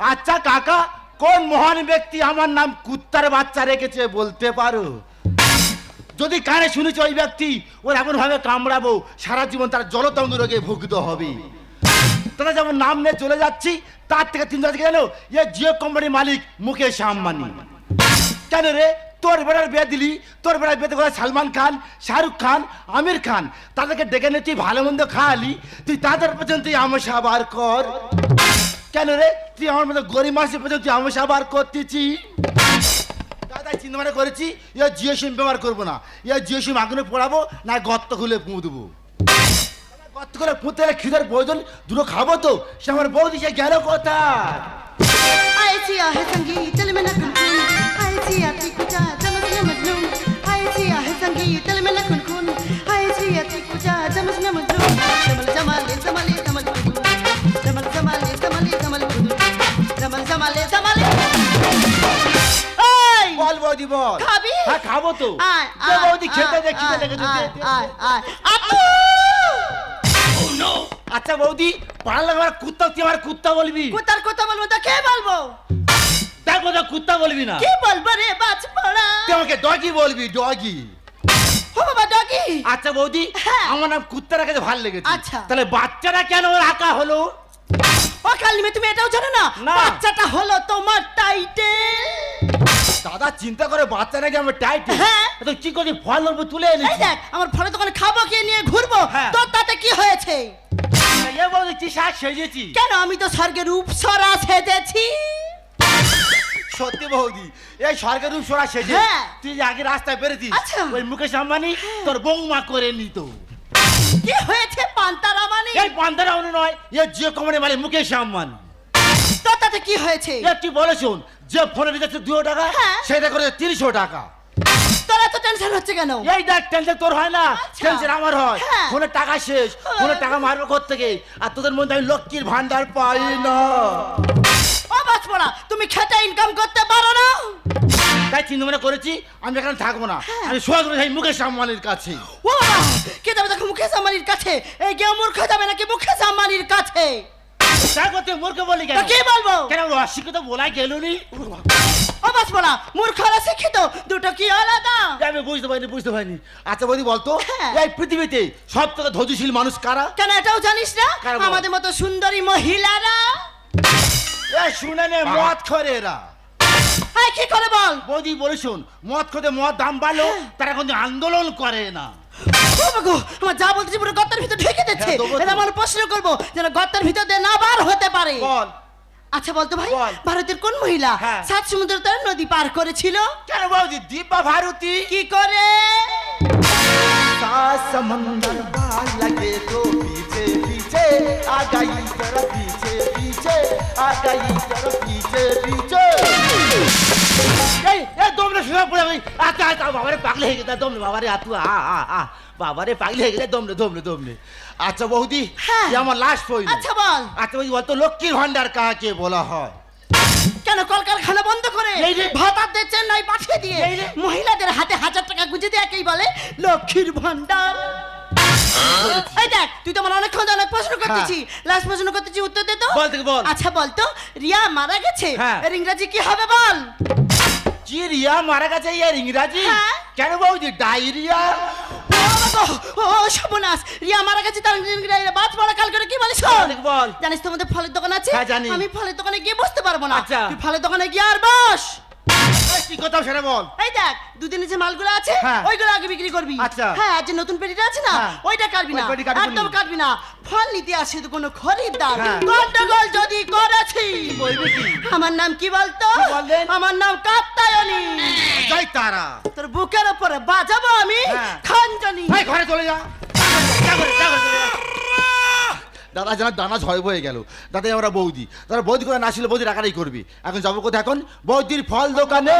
আচ্ছা কাকা, কোন মহান ব্যক্তি আমার নাম কুত্তার বাচ্চা রেখেছে বলতে পারো? যদি কানে শুনেছ ওই ব্যক্তি ওর এমন ভাবে কামড়াবো সারা জীবন তার জলতম্ব রোগে ভুগতে হবে। তারা যেমন নাম নিয়ে চলে যাচ্ছি, তার থেকে 3 দিন গেল এ জিও কোম্পানির মালিক মুকেশ আম্বানি। কেন রে, তোর বেড়ার বিয়ে দিলি, তোর বেড়ার বিয়েতে করে সালমান খান, শাহরুখ খান, আমির খান, তাদেরকে ডেকে নিয়ে তুই ভালো মন্দ খাওয়ালি, তুই তাদের পর্যন্ত তুই আমসা বার কর। কেন রে, তুই আমার মতো গরিব মাসের পর্যন্ত তুই আমসা বার করতেছি। দাদা চিন্তা ভাবনা করেছি এ জিও সিম ব্যবহার করবো না, এ জিও সিম আগুনে পোড়াবো, না গর্ত খুলে পুঁ দেবো। গর্ত করে পুঁতে খিদের প্রয়োজন, দুটো খাবো তো। সে আমার বৌদি সে গেল কোথায়? आए जिया है संगीत दिल में न कुन आए जिया थी कुजा जमस न मजनून आए जिया है संगीत दिल में न कुन आए जिया थी कुजा जमस न मजनून जमल जमाले जमाले जमल जमल जमाले जमाले जमल जमल जमाले जमाले এই বল বৌদি বল। খাবি? হ্যাঁ খাবো তো। আয় দে বৌদি খেতে দে, খিদে লেগেছে, দে, দে, আয় দে। আয় আপু আচ্ছা বৌদি, পাড়া লাগে আমার কুত্তা, তুই আমার কুত্তা বলবি? কুতার কথা বলবো তো কে বলবো? দেখো তো কুত্তা বলবি না, কি বলবো রে বাজ পড়া? তুই আমাকে ডগি বলবি, ডগি। ও বাবা ডগি। আচ্ছা বৌদি, হ্যাঁ। আমার নাম কুত্তা রাখাতে ভালো লেগেছে। আচ্ছা। তাহলে বাচ্চারা কেন রাখা হলো? ও কালিমে তুমি এটাও জানো না? না। বাচ্চাটা হলো তোমার টাইটেল। দাদা চিন্তা করে বাচ্চা নাকি আমার টাইটেল। হ্যাঁ। তো কি করছি, ফল নেবো তুলে এই এনেছি। দেখ আমার ফলের দোকানে খাবো কে নিয়ে ঘুরবো, হ্যাঁ। তোর তাতে কি হয়েছে? এ বৌদি কি শাক সেজেছি? কেন আমি তো স্বর্গের উপসরা সেজেছি। সত্যি বৌদি, এই স্বর্গের রূপ সোরা সেজে হ্যাঁ। তুই যে আগে রাস্তায় বেরোতিস, আচ্ছা। ওই মুকেশ আম্বানি তোর বৌমা করে নিত। কি হয়েছে পান্তারা মানে? এই পান্তারা উনি নয়, এ জিও কোম্পানির মালিক মুকেশ আম্বানি। তোর তাতে কি হয়েছে? এ তুই বলে শোন, যে ফোনে রিচার্জ 200 টাকা, হ্যাঁ। সেটা করে 300 টাকা। তোর এত টেনশন হচ্ছে কেন? এই দেখ, টেনশন তোর হয় না, আচ্ছা। টেনশন আমার হয়। হ্যাঁ। ফোনে টাকা শেষ, ফোনে টাকা মারবো কোত্থেকে? আর তোদের মধ্যে আমি লক্ষ্মীর ভান্ডার পাই না। ও বাজ পড়া, তুমি খেটে ইনকাম করতে পারো না? তাই চিন্তা ভাবনা করেছি আমি এখানে থাকবো না, আমি সোজা যাই মুকেশ আম্বানির কাছে। ও বাবা, কে যাবে দেখো মুকেশ আম্বানির কাছে? এই কেউ মূর্খ যাবে নাকি মুকেশ আম্বানির কাছে? দেখো তুই মূর্খ বলি কেন? তা কি বলবো? কেন অশিক্ষিত বলাই গেলুনি? ও বাজ পড়া, মূর্খ আর শিক্ষিত দুটো কি আলাদা? আমি বুঝতে পারিনি। আচ্ছা বৌদি বলতো, হ্যাঁ। এই পৃথিবীতে সব থেকে ধৈর্যশীল মানুষ কারা? কেন এটাও জানিস না? কারা বল? আমাদের মতো সুন্দরী মহিলারা। এ শুনে নে, মদ খরে এরা। এই কি করে বল? বৌদি বলে শোন, মদ খোদে মদ দাম বাড়লো, তারা কিন্তু আন্দোলন করে না। ও বাগো, আমার যা বলতেছি পুরো গর্তের ভিতর ঢেকে দিচ্ছে। হ্যাঁ, দেবো তো। এটা আমার প্রশ্ন করবো যেন গর্তের ভিতর দিয়ে না বার হতে পারে। বল। আচ্ছা বলতো ভাই, বল। ভারতের কোন মহিলা হ্যাঁ। 7 সমুদ্র তার নদী পার করেছিল? কেন বৌদি, দীপা ভারতী। কি করে? सात समंदर पार लगे तो पीछे पीछे आ गई तरफ, पीछे पीछे आ गई तरफ, पीछे पीछे। এই দমনে শুয়ে পড়ে আমি আচ্ছা আচ্ছা বাবারে পাগল হয়ে গেছে, দমনে বাবারে আতু আ বাবারে পাগল হয়ে গেছে, দমনে। আচ্ছা বৌদি, হ্যাঁ। ये আমার লাস্ট পয়েন্ট। আচ্ছা বল। আচ্ছা বৌদি বলতো, লক্ষ্মীর ভান্ডার কাকে বলা হয়? কেন কলকারখানা বন্ধ করে এই রে। ভাতাদের চেন্নাই পাঠিয়ে দিয়ে এই রে। মহিলাদের হাতে 1000 টাকা গুঁজে দিয়ে একেই বলে লক্ষ্মীর ভান্ডার। এই দেখ, তুই তো আমার অনেকক্ষণ ধরে অনেক প্রশ্ন করতেছি, লাস্ট প্রশ্ন করতেছি, উত্তর দে তো। বল থেকে বল। আচ্ছা বলতো, রিয়া মারা গেছে, হ্যাঁ। এর ইংরেজি কি হবে বল? কি রিয়া মারা গেছে এর ইংরাজি? হ্যাঁ। কেন বৌদি, ডায়রিয়া? ও বাবা গো, ও সর্বনাশ, রিয়া মারা গেছে তার ইংরেজি বাজ পড়া কাল করে কি বলিস? বল থেকে বল। জানিস তোমাদের ফলের দোকান আছে? হ্যাঁ, জানি। আমি ফলের দোকানে গিয়ে বসতে পারবো না। আচ্ছা। তুই ফলের দোকানে গিয়ে আর বস। এই, কি কথা সেটা বল। এই দেখ, দুদিনের যে মালগুলো আছে হ্যাঁ। ওইগুলো আগে বিক্রি করবি। আচ্ছা। হ্যাঁ, আর যে নতুন পেটিটা আছে না হ্যাঁ। ওইটা কাটবি না, ওই পেটি কাটবি একদম না। কাটবি না। ফল নিতে আসে তো কোনো খরিদ্দার হ্যাঁ। গন্ডগোল যদি করেছি। বলবি কি? আমার নাম কি বলতো? কি বললেন? আমার নাম কাত্তায়নী। জয় তারা। তোর বুকের উপরে বাজাবো আমি হ্যাঁ। খানজানি। এই ঘরে চলে যা। যা ঘরে, যা ঘরে চলে যা। দাদা যেন দানা ঝয় বয়ে গেল। দাদা আমরা বৌদি, তারা বৌদি করে না ছিল, বৌদি রাখারাই করবি। এখন যাবো কোথায়? এখন বৌদির ফল দোকানে।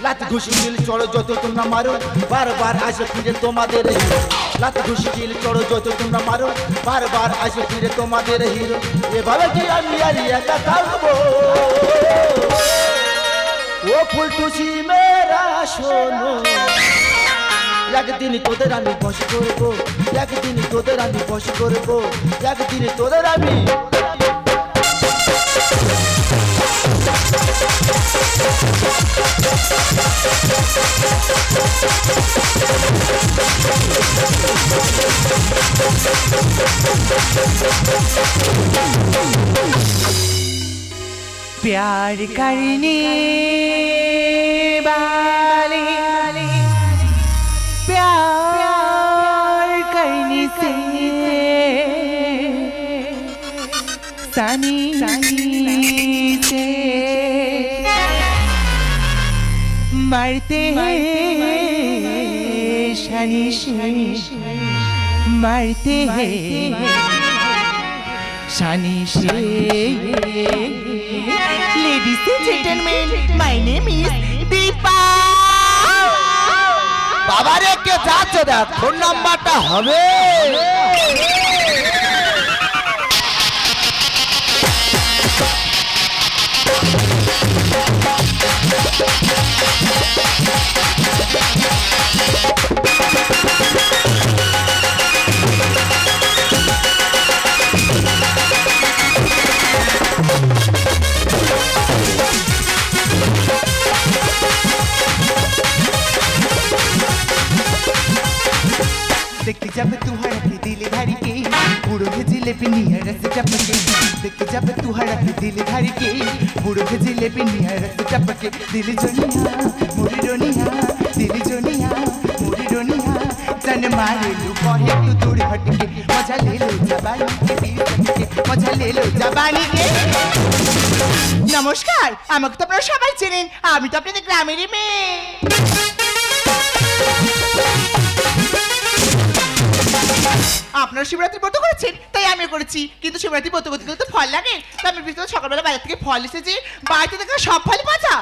লাত ঘুষি দিল চড়ো যত তোমরা মারো, বারবার আসে ফিরে তোমাদের হিরো। লাত ঘুষি দিল চড়ো যত তোমরা মারো, বারবার আসে ফিরে তোমাদের হিরো। এভাবে কি আমি আর একা থাকবো? ও ফুলটুসি মেরা শোনো, একদিন তোদের আমি বশ করবো, একদিন তোদের আমি বশ করবো, একদিন তোদের আমি प्यार करने वाले प्यार करने से सनी से मरते हैं शनि से मरते हैं शनि से। Ladies and gentlemen, my name is Deepa. বাবারে কে যাচ্ছে দেখ ফোন নাম্বারটা হবে। देखी जब तू हड़के दिल धर के बुढ़ो जिलेबी नियर रस टपके। देखी जब तू हड़के दिल धर के बुढ़ो जिलेबी नियर रस टपके। दिल जोनिया मोरी रोनिया दिल जोनिया मोरी रोनिया जन मारे लू कहे तू दूर हटके। मजा ले लो जवानी के दिल के मजा ले लो जवानी के। নমস্কার, আমাকে তো আপনারা সবাই চেনেন, আমি তো আপনাদের গ্রামেরই মেয়ে। আপনারা শিবরাত্রি ব্রত করেছেন তাই আমিও করেছি, কিন্তু শিবরাত্রি ব্রত করতে গেলে তো ফল লাগে। তো আমি বিশেষ সকালবেলা বাজার থেকে ফল এসেছি, বাড়িতে দেখা সব ফল পচা।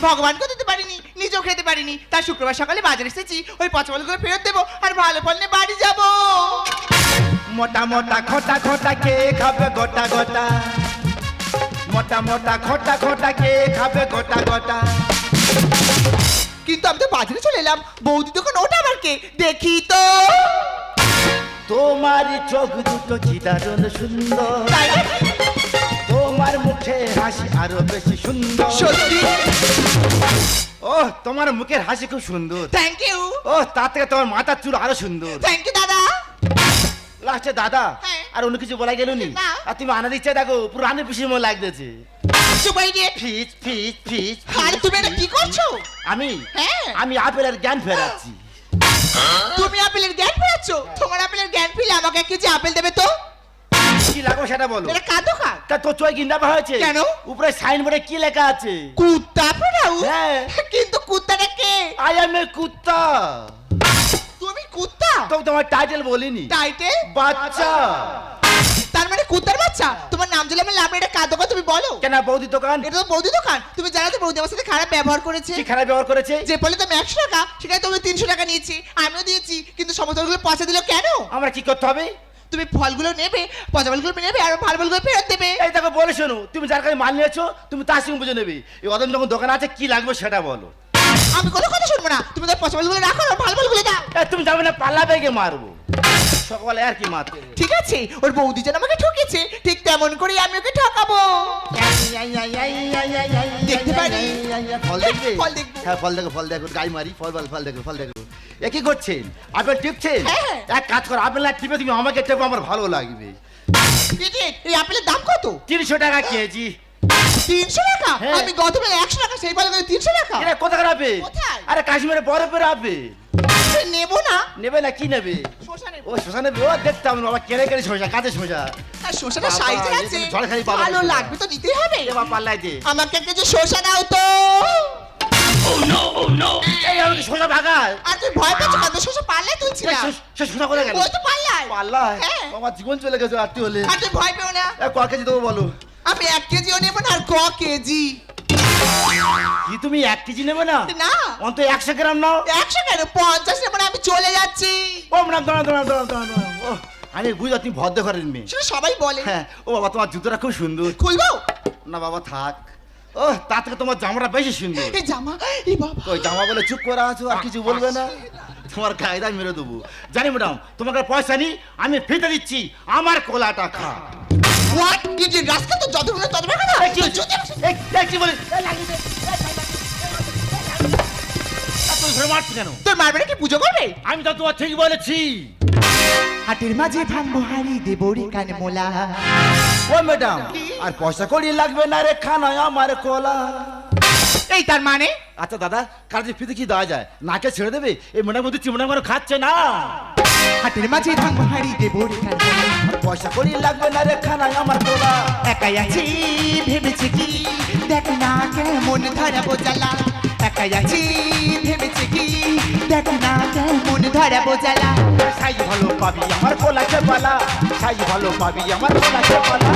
ভগবানকেও দিতে পারিনি, নিজেও খেতে পারিনি, তাই শুক্রবার সকালে বাজারে এসেছি ওই পচা ফলগুলো ফেরত দেবো আর ভালো ফল নিয়ে বাড়ি যাবো। মোটা মোটা খোটা খোটা কে খাবে গোটা গোটা, মোটা মোটা খোটা খোটা কে খাবে গোটা গোটা। কিন্তু আমি তো বাজারে চলে এলাম, বৌদি দোকান ওটা আবার কে দেখি তো। তোমার চোখ দুটো কি দারুণ সুন্দর, তাই নাকি? তোমার মুখে হাসি আরো বেশি সুন্দর। সত্যি? ও তোমার মুখের হাসি খুব সুন্দর। Thank you. ও তার থেকে তোমার মাথার চুল আরো সুন্দর। থ্যাংক ইউ দাদা। লাস্টে দাদা হ্যাঁ। আর অন্য কিছু বলা গেল নি? না। আর তুমি আনা দিচ্ছে দেখো পুরো আনে পিসির মতো লাগতেছে। চুপাই দিয়ে। ফিজ ফিজ ফিজ। আরে তুমি এটা কি করছো? আমি হ্যাঁ। আমি আপেলের জ্ঞান ফেরাচ্ছি। তুমি আপেলের জ্ঞান পেয়েছো? তোমার আপেলের জ্ঞান পেলে আমাকে এক কেজি আপেল দেবে তো? কি লাগবে সেটা বলো। এটা কার দোকান? তা তোর চোখ গিন্ডা হয়েছে কেন? উপরে সাইনবোর্ডে কি লেখা আছে? কুত্তা পড়াও? হ্যাঁ। কিন্তু কুত্তাটা কে? আই এম এ কুত্তা। তুমি কুত্তা? তো তোমার টাইটেল বলিনি। টাইটেল? বাচ্চা। তার মানে কুত্তার বাচ্চা? তোমার নাম জেলে আমি লাভ, এটা কার দোকান তুমি বলো? কেন বৌদি দোকান? এটা তো বৌদি দোকান। তুমি জানো তো বৌদি আমার সাথে খারাপ ব্যবহার করেছে। কি খারাপ ব্যবহার করেছে? যে বলে তুমি 100 টাকা, সেখানে তুমি 300 টাকা নিয়েছি, আমিও দিয়েছি, কিন্তু সমস্তগুলো পচা দিল কেন? আমরা কি করতে হবে? তুমি ফলগুলো নেবে, পচা ফলগুলো নেবে আর ভালো ফলগুলো ফেরত দেবে। এই দেখো বলে শোনো, তুমি যার কাছে মাল নিয়েছো তুমি তার সঙ্গে বুঝে নেবে। এই অদম যখন দোকান আছে কি লাগবে সেটা বলো। আমি কোনো কথা শুনবো না, তুমি তো পচা ফলগুলো রাখো আর ভালো ফলগুলো দাও। তুমি যাবে না পাল্লা বেগে মারবো সকালে আর কি মারতে। ঠিক আছে, ওর বৌদি যেন আমাকে ঠকেছে ঠিক তেমন করে আমি ওকে ঠকাবো। দেখতে পারি? ফল দেখবে? ফল দেখবো। হ্যাঁ ফল দেখো ফল দেখো, গাই মারি ফল ফল ফল দেখো ফল দেখো। এ কি করছেন? আপেল টিপছেন? হ্যাঁ। এক কাজ করো, আপেল না টিপে তুমি আমাকে টেপো, আমার ভালো লাগবে। দিদি, এই আপেলের দাম কত? 300 টাকা কেজি। 300 টাকা? হ্যাঁ। আমি গতবেলা 100 টাকা সেই বলে 300 টাকা? এটা কোথাকার আপেল? কোথায়? আরে কাশ্মীরে বরফের আপেল। নেবো না। নেবে না কি নেবে? শসা নেবো। ও শোষা নেবে? ও দেখতে হবে বাবা, কেড়ে কেড়ে শোষা, কাঁচে শোষা। আর শসাটা বাবা, সাইজ এ আছে, তুমি ঝড়খালি পাবা ভালো না। লাগবে তো নিতেই হবে। এ বাবা পাল্লাই দে। আমাকে এক কেজি শসা দাও তো। এই আমাকে শোষা ভাগায়। আর তুই ভয় পাচ্ছ কেন? শসা পাল্লাই তুলছি না। সে শোষা করে গেল। ওই তো পাল্লাই। পাল্লাই? হ্যাঁ। আমার জীবন চলে গেছে আরতি হলে। আর তুই ভয় পেও না। ক কেজি দেবো বলো? আমি 1 কেজিও নেবো না আর ক কেজি কি তুমি 1 কেজি নেবে না? না। অন্তত 100 গ্রাম নাও। 100 কেন? 50 নেবো না, আমি চলে যাচ্ছি। ও ম্যাডাম দাঁড়ান দাঁড়ান দাঁড়ান দাঁড়ান দাঁড়ান। ও আমি বুঝি তুমি ভদ্র ঘরের মেয়ে। সেটা সবাই বলে। হ্যাঁ। ও বাবা তোমার জুতোটা খুব সুন্দর। খুলবো? না বাবা থাক। ও তার থেকে তোমার জামাটা বেশি সুন্দর। এই জামা, এই বাবা। ওই জামা বলে চুপ করে আছো আর কিছু বলবে না? তোমার কায়দা মেরে দেবো। জানি ম্যাডাম তোমাকে পয়সা নি, আমি ফিতে দিচ্ছি, আমার কোলাটা খা। হোয়াট? এই যে রাস্তা তো যত বলে তত টাকা না। এই কি হচ্ছে? এই কি বলে? এই লাগিয়ে দে। তুই ধরে মারছি কেন? তোর মারবে কি পুজো করবে? আমি তো তোমার ঠিক বলেছি। হাটের মাঝে ভাঙবো হাড়ি দেবো রে কান মোলা। ও ম্যাডাম, আর পয়সা কড়ি লাগবে না রে, খানায় আমার কোলা। এই তার মানে? আচ্ছা দাদা, কাজে ফিতে কি দেওয়া যায়? নাকে ছেড়ে দেবে? এই মনে মধ্যে চিমড়া করে খাচ্ছে না। হাটের মাঝে ভাঙবো হাড়ি দেবো রে কান মোলা। আর পয়সা কড়ি লাগবে না রে, খানায় আমার কোলা। একাই আছি ভেবেছে কি, দেখ না কেমন ধরাবো জ্বালা। একাই আছি ভেবেছে কি, দেখ না কেমন ধরাবো জ্বালা। সাইজ ভালো পাবি আমার কোলাকে পালা, সাইজ ভালো পাবি আমার কোলাকে পালা।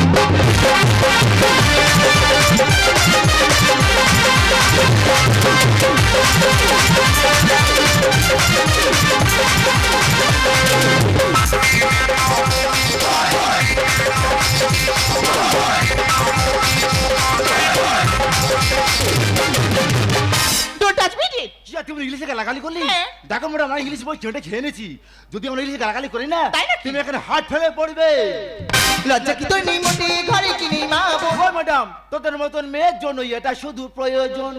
Don't touch me, kid. কি আর তুমি ইংলিশে গালাগালি করলি? হ্যাঁ। দেখো ম্যাডাম, আমরা ইংলিশ বই চেটে খেয়ে নিয়েছি। যদি আমরা ইংলিশে গালাগালি করি না, তাই নাকি? তুমি এখানে হাত ফেলে পড়বে। লজ্জা কি তোর নেই মোটে, ঘরে কি নেই মা বোন? ও ম্যাডাম, তোদের মতন মেয়ের জন্য এটা শুধু প্রয়োজন।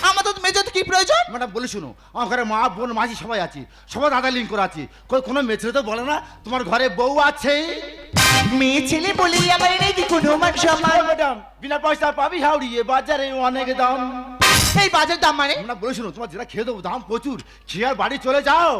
আমার তো মেজর কি প্রয়োজন? ম্যাডাম বলে শুনো, আমার ঘরে মা বোন মাঝি সবাই আছে, সবাই দাদা লিঙ্ক করে আছে। কোনো মেয়ে ছেলে তো বলে না তোমার ঘরে বউ আছে। মেয়ে ছেলে বলি আমার নেই কি কোনো মান সম্মান? ম্যাডাম, বিনা পয়সা পাবি হাওড়িয়ে বাজারে অনেক দাম। এই বাজার দাম মানে? ম্যাডাম বলে শুনো, তোমার যেটা খেয়ে দেবো দাম প্রচুর, খেয়ে আর বাড়ি চলে যাও।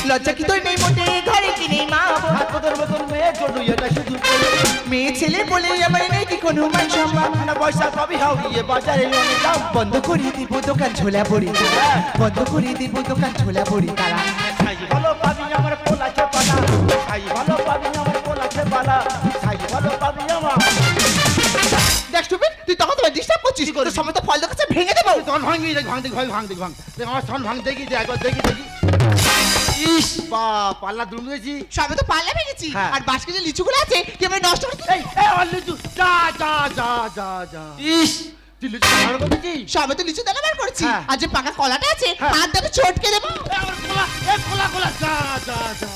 লজ্জা কি তোর নেই মোটে, ঘরে কি নেই মা বোন? আর তোদের মতন মেয়ের জন্য এটা শুধু প্রয়োজন। মেয়ে ছেলে বলে আমার নেই কি কোনো মান সম্মান? বিনা পয়সা পাবি হাওড়িয়ে বাজারে অনেক দাম। বন্ধ করে দিব দোকান ঝোলা বড়ি তারা, বন্ধ করে দিব দোকান ঝোলা বড়ি তারা। সাই ভালো পাবি আমার কোলাকে পালা, সাই ভালো পাবি আমার কোলাকে পালা, সাই ভালো পাবি আমার। দেখ স্টুপিড, তুই তখন তোমায় ডিস্টার্ব করছিস। কি করবি? তোর সময় তো ফল দেখাচ্ছে, ভেঙে দেবো। তখন ভাঙবি, ভাঙ দেখি ভাঙ দেখি ভাঙ দেখ আমার সন ভাঙ দেখি দে একবার দেখি দেখি। ইস বা পাল্লা দুম দিয়েছি। সবে তো পাল্লা ভেঙেছি, হ্যাঁ। আর বাসকে যে লিচুগুলো আছে কি আমি নষ্ট করে এই এই অল্লি তু যা যা যা যা যা। ইস তুই লিচু ভালো করছিস। সবে তো লিচু দানা বার করেছি, হ্যাঁ। আর যে পাকা কলাটা আছে হ্যাঁ। হাত ধরে চটকে দেবো। এই আমার কোলা, এই কোলা কোলা যা যা যা।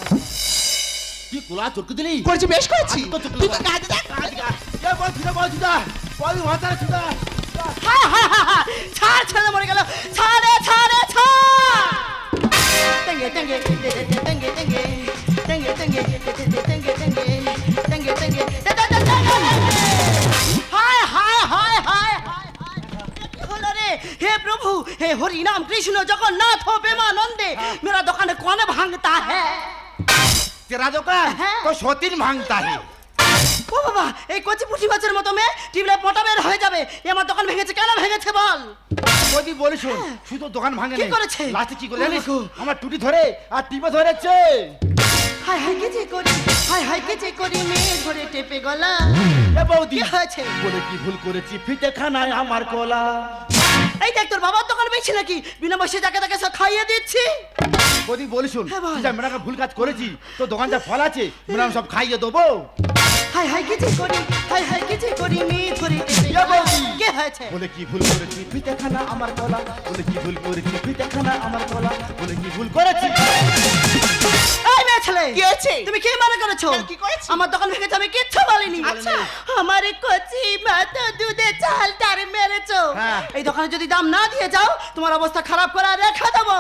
কি কোলা চটকে দিলি? করেছি, বেশ করেছি। আর তো চটকে তুই তো দেবো। কাজে দেখ। এ বল ছুদা বল ছুদা বল ভাতারে ছুদা। ছাড়, ছেলে মরে গেল। ছাড়ে ছাড়ে ছাড়। টেঙ্গে টেঙ্গে টেঙ্গে টেঙ্গে টেঙ্গে টেঙ্গে টেঙ্গে টেঙ্গে টেঙ্গে টেঙ্গে হায় হায় হায় হায় হায় কি হলো রে? हे प्रभु, हे हरि नाम कृष्ण जगन्नाथ हो प्रेमानंदे, मेरा दुकान कौन भांगता है? तेरा दुकान হ্যাঁ। तो सौतीन मांगता है। ও বাবা, এই কচি পুঁটি মাছের মতো মেয়ে টিপলে পটা বের হয়ে যাবে। এ আমার দোকান ভেঙেছে, কেন ভেঙেছে বল? ওই বলিস শুধু দোকান ভাঙে কি নাই। করেছে? লাস্টে কি করে ও জানিস? গো। আমার টুটি ধরে আর টিপে ধরেছে। হায় হায় কে যে করি, হায় হায় কে যে করি, মেয়ে ধরে টেপে গলা। এ বৌদি কি হয়েছে? বলে কি ভুল করেছি, ফিতে খানায় আমার কোলা। এই দেখ, তোর বাবার দোকান বেশি নাকি? বিনা পয়সা যাকে তাকে সব খাইয়ে দিচ্ছি। বৌদি বলি শুন, হ্যাঁ বল। তুই যা মেয়েটাকে ভুল কাজ করেছি, তো দোকান যা ফল আছে মেয়েরা সব খাইয়ে দেবো। হায় হায় কে যে করি, হায় হায় কে যে করি, মেয়ে ধরে টেপে এ গলা। বৌদি। কে হয়েছে? বলে কি ভুল করেছি, ফিতে খানা আমার কোলা। বলে কি ভুল করেছি, ফিতে খানা আমার কোলা। বলে কি ভুল করেছি। এই মেয়ে ছেলে, কি হয়েছে? তুমি কি মনে করেছো? কি করেছি? আমার দোকান ভেঙেছে, আমি কিচ্ছু বলিনি। আচ্ছা। আমার কচি মাথা দুধে চাল টার মেরেছো। হ্যাঁ। এই দোকানে যদি দাম না দিয়ে যাও, তোমার অবস্থা খারাপ করে রেখে দেবো।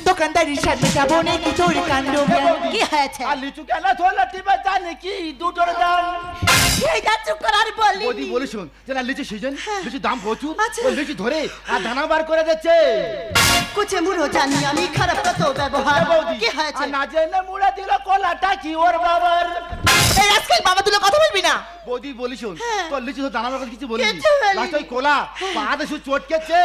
দোকানদারির সাথে যাবো নাকি তোর কাণ্ড জ্ঞান? কি হয়েছে? আর লিচু কেন ধরলে টিপে জানে কি দুটোর দাম। এই যা চুপ কর, আর বৌদি বলিনি। বলি শুন, যেটা লিচু সিজন, লিচু দাম প্রচুর। আচ্ছা। ওই লিচু ধরে আর দানা বার করে দিচ্ছে। কুচে মুড়ো জানি আমি খারাপ কত ব্যবহার। এ বৌদি, কি হয়েছে? আর না জেনে মুড়ে দিল কলাটা কি ওর বাবার। এই আজকাল বাবা তুলে কথা বলবি না। বৌদি বলি শোন, হ্যাঁ। তোর লিচু তো দানা বার করে কিছু বলিনি। কিচ্ছু বলিনি। লাস্ট ওই কোলা পাহাড়ে শুধু চটকেছে।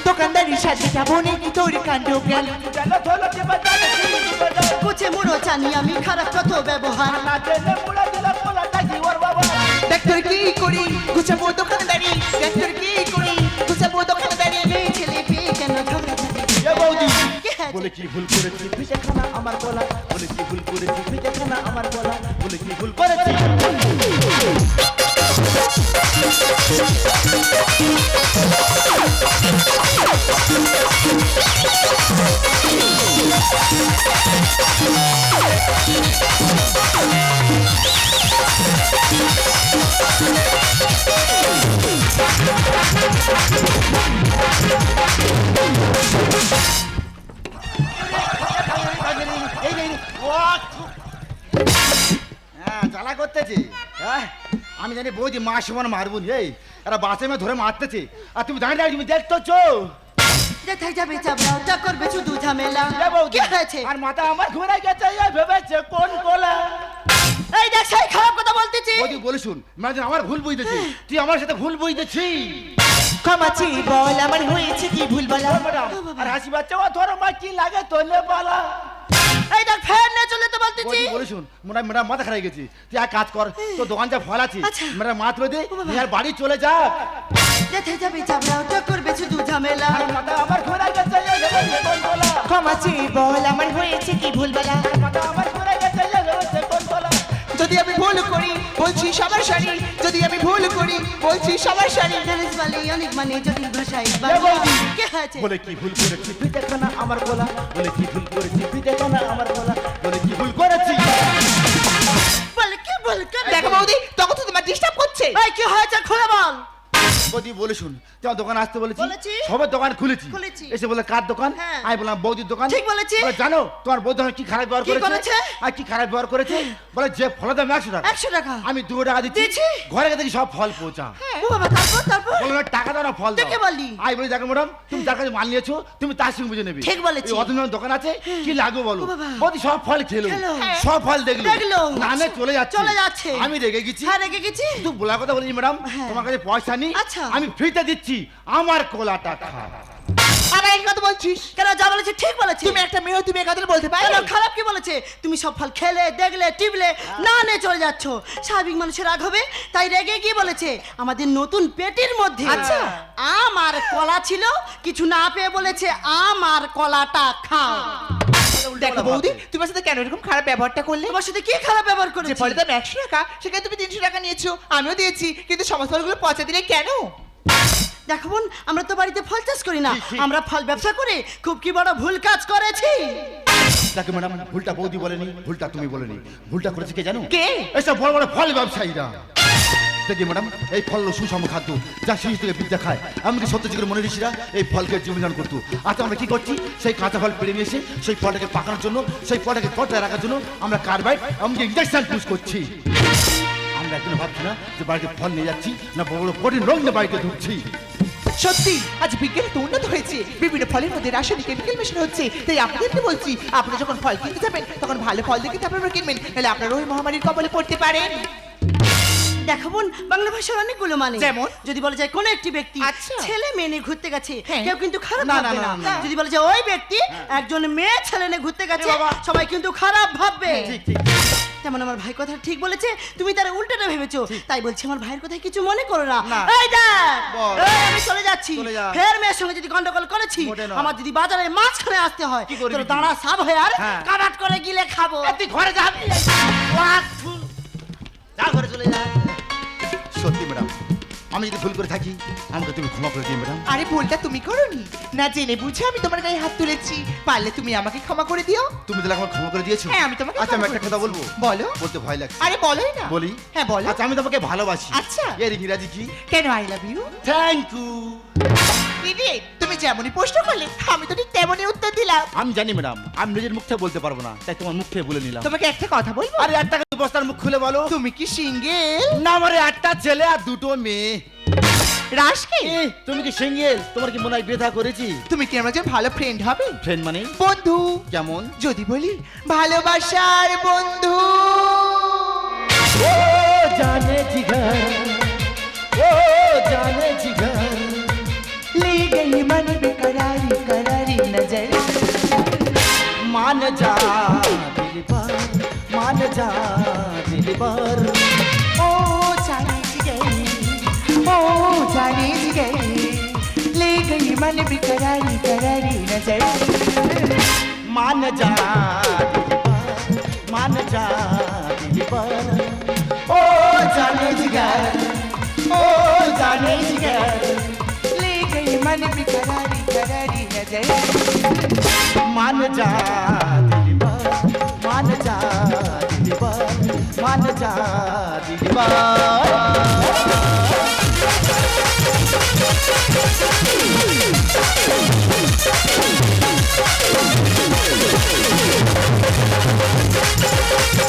দোকানদারির সাথে যাবো নাকি তোর কাণ্ড জ্ঞান? কেন ধরলে টিপে জানে কি দুটোর দাম। কুচে মুড়ো জানি আমি খারাপ কত ব্যবহার। আর না জেনে মুড়ে দিল কলাটা কি ওর বাবার। দেখ তোর কি করি, গুছাবো দোকানদারি। দেখ তোর কি করি, গুছাবো দোকানদারি। মেয়ে ছেলে পেয়ে কেন ঝগড়াঝাটি? এ বৌদি কি হয়েছে? বলে কি ভুল করেছি, পিঠে খানা আমার গলা। বলে কি ভুল করেছি, পিঠে খানা আমার গলা। বলে কি ভুল করেছি। এই করতেছে হ্যাঁ আমি জানি বৌদি মা সমান মারবো নি এই এরা বাসে মেয়ে ধরে মারতেছে আর তুমি দাঁড়িয়ে দাঁড়িয়ে তুমি দেখতেছো যেথায় যাবে চাবড়াও তা করবে শুধু ঝামেলা কি হয়েছে আর মাথা আমার ঘুরে গেছে এই ভেবেছে কোন কোলা এই দেখ সেই খারাপ কথা বলতেছি বৌদি বলে শুন মানে আমার ভুল বুঝতেছি তুই আমার সাথে ভুল বুঝতেছি ক্ষমাচি বল আমার হয়েছে কি ভুল বলা আর হাসি বাচ্চা ও তোর মা কি লাগে তোলে বলা এই দেখ ফের নে চলে তো বলতেছি বৌদি বলে শুন মোটা মেয়েরা মাথা খারাপ গেছি তুই এক কাজ কর তোর দোকান যা ফল আছে আচ্ছা। মেয়েরা মা তুলে দে আর বাড়ি চলে যা যেথায় যাবে চাবড়াও তা করবে শুধু ঝামেলা আর মাথা আমার ঘুরে গেছে এই ভেবেছে কোন কোলা ক্ষমাচি বল আমার হয়েছে কি ভুল বলা মাথা আমার ঘুরে গেছে এই ভেবেছে কোন কোলা যদি আমি ভুল করি বলছি সবার সারি যদি আমি ভুল করি বলছি সবার সারি টেনিস বালি অনেক মানে যদি ভাষায় বৌদি। কি হয়েছে বলে কি ভুল করেছি তুই দেখো না আমার গলা বলে কি ভুল করেছি তুই দেখো না আমার গলা বলে কি ভুল করেছি বলে কি বল দেখো বৌদি তখন তো তোমার ডিস্টার্ব করছে এই কি হয়েছে খুলে বল বৌদি বলে শুন তোমার দোকান আসতে বলেছি বলেছি। সবার দোকান খুলেছি খুলেছি। এসে বলে কার দোকান হ্যাঁ। আমি বললাম বৌদির দোকান ঠিক বলেছি। বলে, জানো তোমার বৌদি আমার কি খারাপ ব্যবহার কি করেছে করেছে? আর কি খারাপ ব্যবহার করেছে বলে যে ফলের দাম 100 টাকা 100 টাকা আমি 2 টাকা দিচ্ছি দিয়েছি। ঘরে গিয়ে দেখি সব ফল পৌঁছা ও বাবা তারপর বলে না, টাকা দাও না ফল তুই দাও কি বললি? আমি বলি দেখো ম্যাডাম তুমি যার কাছে মাল নিয়েছো তুমি তার সঙ্গে বুঝে নেবে ঠিক বলেছি। এই অতজন দোকান আছে কি লাগবে বলো ও বাবা। বৌদি সব ফল খেলো খেলো। সব ফল দেখলো দেখলো। নানে চলে যাচ্ছে চলে যাচ্ছে। আমি রেগে গেছি হ্যাঁ রেগে গেছি শুধু বলার কথা বলি ম্যাডাম হ্যাঁ। তোমার কাছে পয়সা নেই আচ্ছা। আমি ফ্রিতে দিচ্ছি আমার কোলাটা খা আমার এই কথা বলছিস কেন যা বলেছে ঠিক বলেছে তুমি একটা মেয়ে তুমি এই কথা বলতে পারো কেন খারাপ কি বলেছে তুমি সব ফল খেলে দেখলে টিপলে না নে চলে যাচ্ছ স্বাভাবিক মানুষের রাগ হবে তাই রেগে গিয়ে বলেছে আমাদের নতুন পেটির মধ্যে আচ্ছা। আমার কলা ছিল কিছু না পেয়ে বলেছে আমার কলাটা খাও দেখো বৌদি তোমার সাথে কেন এরকম খারাপ ব্যবহারটা করলে তোমার সাথে কি খারাপ ব্যবহার যে করেছে ফলের দাম 100 টাকা সেখানে তুমি 300 টাকা নিয়েছো আমিও দিয়েছি কিন্তু সমস্ত ফলগুলো পচা দিলে কেন দেখো বোন আমরা তো বাড়িতে ফল চাষ করি না ঠিক, ঠিক। আমরা ফল ব্যবসা করে খুব কি বড় ভুল কাজ করেছি দেখো ম্যাডাম ভুলটা বৌদি বলেনি ভুলটা তুমি বলেনি ভুলটা করেছে কে জানো কে? এসব বড় বড় ফল ব্যবসায়ীরা দেখি ম্যাডাম এই ফল হলো সুষম খাদ্য যা শিশু থেকে বিদ্যা খায় এমনকি সত্যযুগের মনে ঋষিরা এই ফলকে জীবনযাপন করতো আচ্ছা আমরা কি করছি সেই কাঁচা ফল পেড়ে নিয়ে এসে সেই ফলটাকে পাকানোর জন্য সেই ফলটাকে তরতায় রাখার জন্য আমরা কার্বাইড এমনকি ইঞ্জেকশন ইউজ করছি আমরা এখন ভাবছি না যে বাড়িতে ফল নিয়ে যাচ্ছি না বড় বড় কঠিন রোগ নিয়ে বাড়িতে ঢুকছি সত্যি আজ বিজ্ঞান তো উন্নত হয়েছে বিভিন্ন ফলের মধ্যে রাসায়নিক কেমিক্যাল মেশানো হচ্ছে তাই আপনাদেরকে বলছি আপনারা যখন ফল কিনতে যাবেন তখন ভালো ফল দেখে তারপর কিনবেন নাহলে আপনারা ওই মহামারীর কবলে পড়তে পারেন দেখো বোন বাংলা ভাষার অনেকগুলো মানে যেমন? যদি বলা যায় কোন একটি ব্যক্তি আচ্ছা। ছেলে মেয়ে নিয়ে ঘুরতে গেছে হ্যাঁ। কেউ কিন্তু খারাপ না, না, ভাববে না, না না। যদি বলা যায় ওই ব্যক্তি একজন মেয়ে ছেলে নিয়ে ঘুরতে গেছে এ বাবা। সবাই কিন্তু খারাপ ভাববে ঠিক ঠিক তেমন আমার ভাই কথা ঠিক বলেছে তুমি তার উল্টোটা ভেবেছো তাই বলছি আমার ভাইয়ের কথা কিছু মনে করো না না। এই দেখ বল। এই আমি চলে যাচ্ছি চলে যা। ফের মেয়ের সঙ্গে যদি গন্ডগোল করেছি মোটে নয়। আমার যদি বাজারে মাঝখানে আসতে হয় কি করবি তোর তুই? দাঁড়া সাব হয়ে আর হ্যাঁ। কাবাট করে গিলে খাবো তুই ঘরে যাবি যা ঘরে চলে যা সত্যি ম্যাডাম আমি যদি ভুল করে থাকি আমাকে তুমি ক্ষমা করে দিও ম্যাডাম আরে ভুলটা তুমি করোনি না জেনে বুঝে আমি তোমার গায়ে হাত তুলেছি পারলে তুমি আমাকে ক্ষমা করে দিও তুমি তাহলে আমাকে ক্ষমা করে দিয়েছো হ্যাঁ, আমি তোমাকে আচ্ছা আমি ক্ষমা একটা করে কথা বলবো দিয়েছি। বলো। বলতে ভয় লাগছে আরে বলোই না বলি হ্যাঁ বলো আচ্ছা আমি তোমাকে ভালোবাসি আচ্ছা। এর ইংরাজি কি কেন I love you thank you দিদি তুমি যেমনই প্রশ্ন করলে আমি তো ঠিক তেমনই উত্তর দিলাম আমি জানি ম্যাডাম আমি নিজের মুখ থেকে বলতে পারবো না তাই তোমার মুখ থেকে বলে নিলাম তোমাকে একটা কথা বলবো আরে একটা বস্তার মুখ খুলে বলো তুমি কি সিঙ্গেল না আমারে একটা ছেলে আর দুটো মেয়ে রাশকে এ, তুমি কি সিঙ্গেল তোমার কি মনে হয় বিয়ে থা করেছি তুমি কি আমার জন্য ভালো ফ্রেন্ড হবে ফ্রেন্ড মানে বন্ধু কেমন যদি বলি ভালোবাসার বন্ধু ও জানে জিগার ও জানে জিগার ले गई मन बेकरारी करारी नजर मान जा दिल पर मान जा दिल पर ओ जाने गई ओ जाने गई ले गई मन बेकरारी करारी नजर मान जा दिल पर मान जा दिल पर ओ जाने जिगर ओ जाने जिगर ले गई मन बेकरारी करारी नजर मान जा दिल पर मान जा दिल पर मान जा दिल पर